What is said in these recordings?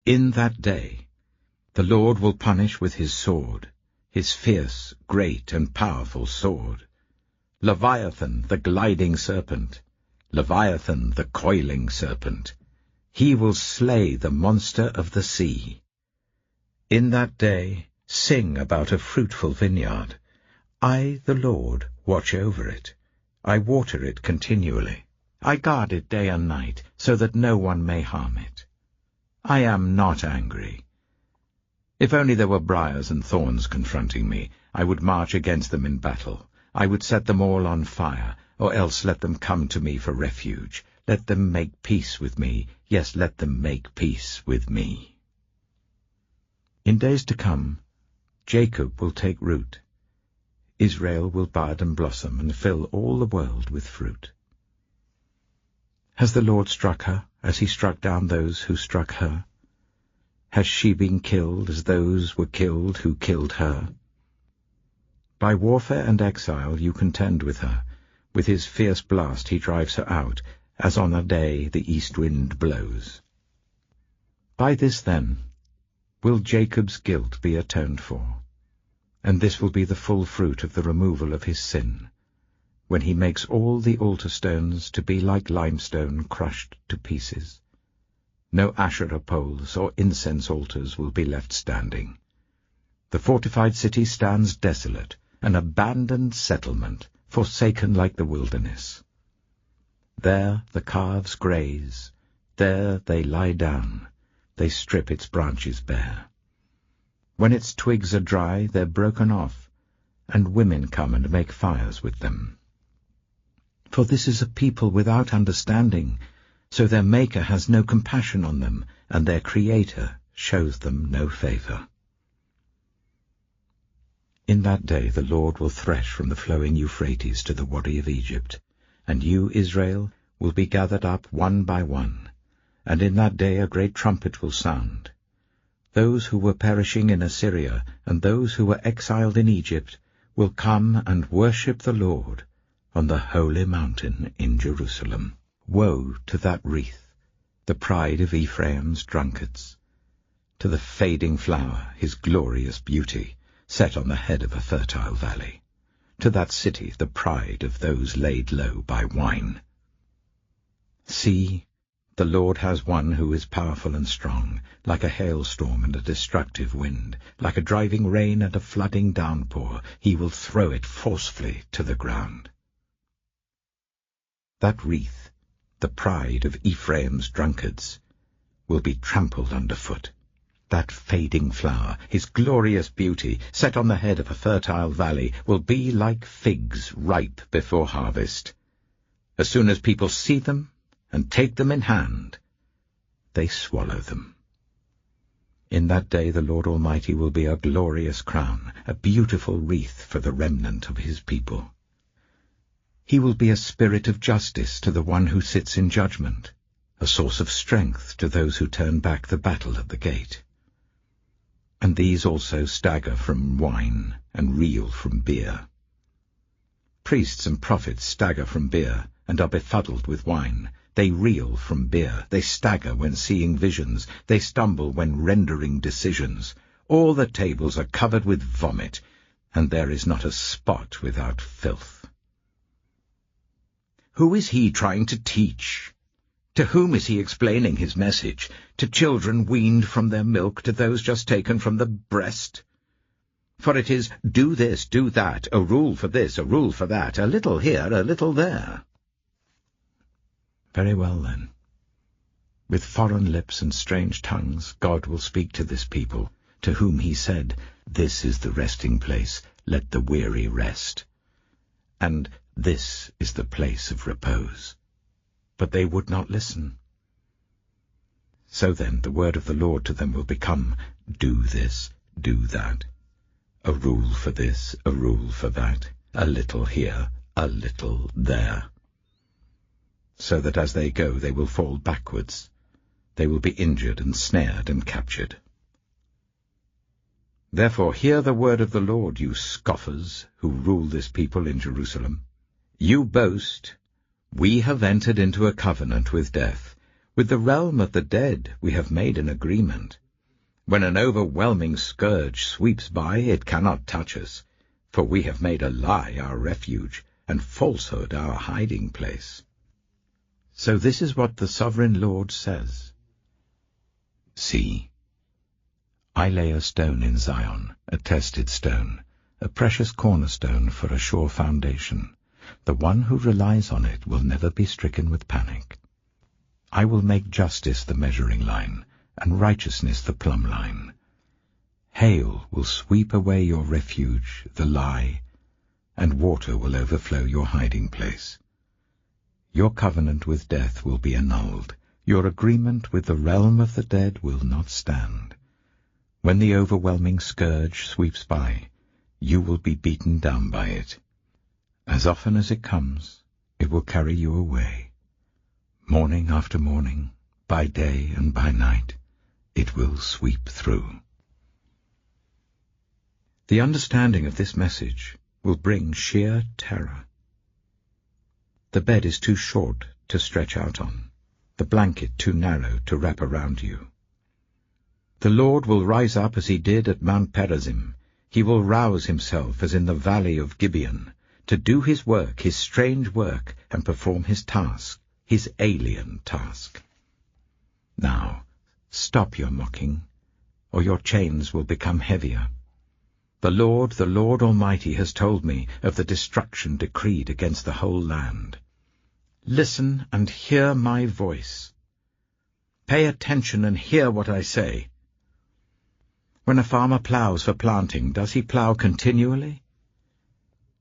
In that day the Lord will punish with his sword, his fierce, great, and powerful sword, Leviathan the gliding serpent, Leviathan the coiling serpent. He will slay the monster of the sea. In that day sing about a fruitful vineyard. I, the Lord, watch over it. I water it continually. I guard it day and night, so that no one may harm it. I am not angry. If only there were briars and thorns confronting me, I would march against them in battle. I would set them all on fire, or else let them come to me for refuge. Let them make peace with me. Yes, let them make peace with me. In days to come, Jacob will take root. Israel will bud and blossom and fill all the world with fruit. Has the Lord struck her as he struck down those who struck her? Has she been killed as those were killed who killed her? By warfare and exile you contend with her. With his fierce blast he drives her out, as on a day the east wind blows. By this, then, will Jacob's guilt be atoned for, and this will be the full fruit of the removal of his sin, when he makes all the altar stones to be like limestone crushed to pieces. No Asherah poles or incense altars will be left standing. The fortified city stands desolate, an abandoned settlement, forsaken like the wilderness. There the calves graze, there they lie down, they strip its branches bare. When its twigs are dry, they're broken off, and women come and make fires with them. For this is a people without understanding, so their Maker has no compassion on them, and their Creator shows them no favor. In that day the Lord will thresh from the flowing Euphrates to the Wadi of Egypt, and you, Israel, will be gathered up one by one, and in that day a great trumpet will sound. Those who were perishing in Assyria and those who were exiled in Egypt will come and worship the Lord on the holy mountain in Jerusalem. Woe to that wreath, the pride of Ephraim's drunkards, to the fading flower, his glorious beauty, set on the head of a fertile valley, to that city, the pride of those laid low by wine. See, the Lord has one who is powerful and strong, like a hailstorm and a destructive wind, like a driving rain and a flooding downpour. He will throw it forcefully to the ground. That wreath, the pride of Ephraim's drunkards, will be trampled underfoot. That fading flower, his glorious beauty, set on the head of a fertile valley, will be like figs ripe before harvest. As soon as people see them and take them in hand, they swallow them. In that day the Lord Almighty will be a glorious crown, a beautiful wreath for the remnant of his people. He will be a spirit of justice to the one who sits in judgment, a source of strength to those who turn back the battle at the gate. And these also stagger from wine and reel from beer. Priests and prophets stagger from beer and are befuddled with wine. They reel from beer. They stagger when seeing visions. They stumble when rendering decisions. All the tables are covered with vomit, and there is not a spot without filth. Who is he trying to teach? To whom is he explaining his message? To children weaned from their milk, to those just taken from the breast? For it is, do this, do that, a rule for this, a rule for that, a little here, a little there. Very well, then. With foreign lips and strange tongues, God will speak to this people, to whom he said, "This is the resting place, let the weary rest." And this is the place of repose. But they would not listen. So then the word of the Lord to them will become, do this, do that. A rule for this, a rule for that, a little here, a little there. So that as they go they will fall backwards. They will be injured and snared and captured. Therefore hear the word of the Lord, you scoffers who rule this people in Jerusalem. You boast, "We have entered into a covenant with death. With the realm of the dead we have made an agreement. When an overwhelming scourge sweeps by, it cannot touch us, for we have made a lie our refuge, and falsehood our hiding place. So this is what the Sovereign Lord says. See, I lay a stone in Zion, a tested stone, a precious cornerstone for a sure foundation. The one who relies on it will never be stricken with panic. I will make justice the measuring line, and righteousness the plumb line. Hail will sweep away your refuge, the lie, and water will overflow your hiding place. Your covenant with death will be annulled. Your agreement with the realm of the dead will not stand. When the overwhelming scourge sweeps by, you will be beaten down by it. As often as it comes, it will carry you away. Morning after morning, by day and by night, it will sweep through. The understanding of this message will bring sheer terror. The bed is too short to stretch out on, the blanket too narrow to wrap around you. The Lord will rise up as he did at Mount Perazim. He will rouse himself as in the valley of Gibeon, to do his work, his strange work, and perform his task, his alien task. Now, stop your mocking, or your chains will become heavier. The Lord Almighty has told me of the destruction decreed against the whole land. Listen and hear my voice. Pay attention and hear what I say. When a farmer ploughs for planting, does he plough continually?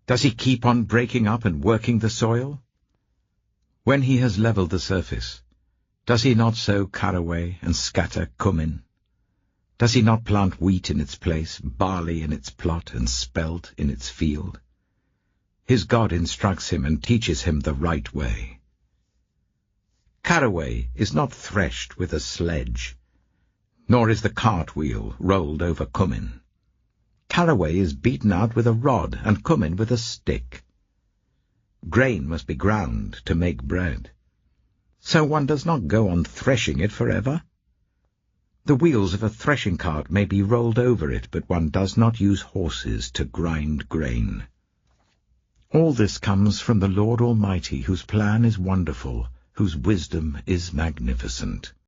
Does he keep on breaking up and working the soil? When he has levelled the surface, does he not sow caraway and scatter cumin? Does he not plant wheat in its place, barley in its plot, and spelt in its field? His God instructs him and teaches him the right way. Caraway is not threshed with a sledge, nor is the cartwheel rolled over cumin. Caraway is beaten out with a rod, and cumin with a stick. Grain must be ground to make bread. So one does not go on threshing it forever. The wheels of a threshing cart may be rolled over it, but one does not use horses to grind grain. All this comes from the Lord Almighty, whose plan is wonderful, whose wisdom is magnificent.